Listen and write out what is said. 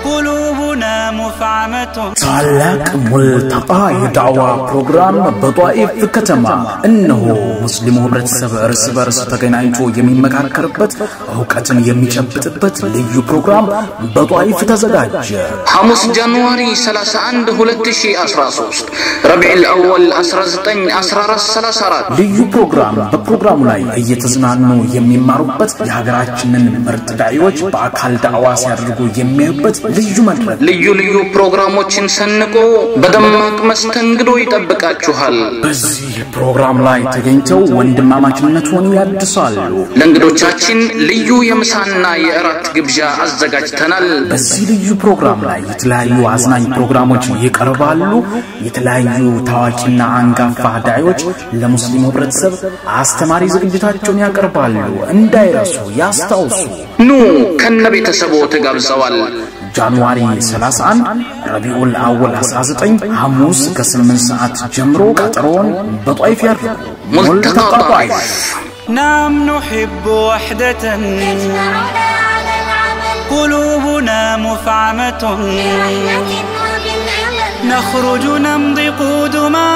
قلوبنا مفعمة ታላቅ ሙልተቃ የዳዋ ፕሮግራም በጧኢፍ ከተማ እነሆ ሙስሊሙ ህብረተሰብ እርስ በርስ ተገናኝቶ የሚመካከርበት ዕውቀትን የሚጨብጥበት ልዩ ፕሮግራም በጧኢፍ ተዘጋጀ። ሐሙስ ጃንዋሪ 31 2013 ረቢዑል አወል 1914 ልዩ ፕሮግራም በፕሮግራሙ ላይ እየተዝናኑ የሚማሩበት የሀገራችንን ምርጥ ዳዒዎች በአካል ዳዋ ሲያደርጉ የሚያዩበት ልዩ መድረክ ልዩ ፕሮግራሞችን ሰንቆ በደማቅ መስተንግዶ ይጠብቃችኋል። በዚህ ፕሮግራም ላይ ተገኝተው ወንድማማችነቱን ያድሳሉ። ለእንግዶቻችን ልዩ የምሳና የእራት ግብዣ አዘጋጅተናል። በዚህ ልዩ ፕሮግራም ላይ የተለያዩ አዝናኝ ፕሮግራሞች ይቀርባሉ። የተለያዩ ታዋቂና አንጋፋ ዳዒዎች ለሙስሊሙ ህብረተሰብ አስተማሪ ዝግጅታቸውን ያቀርባሉ። እንዳይረሱ ያስታውሱ። ኑ ከነቤተሰቦ ተጋብዘዋል። ጃንዋሪ 31 ረቢዑል አወል 19 ሐሙስ ከ8 ሰዓት ጀምሮ ቀጠሮን በጧኢፍ ያድርጉ። ሙልተቃ ጧኢፍ نعم نحب وحدة قلوبنا مفعمة نخرج نمضي قدما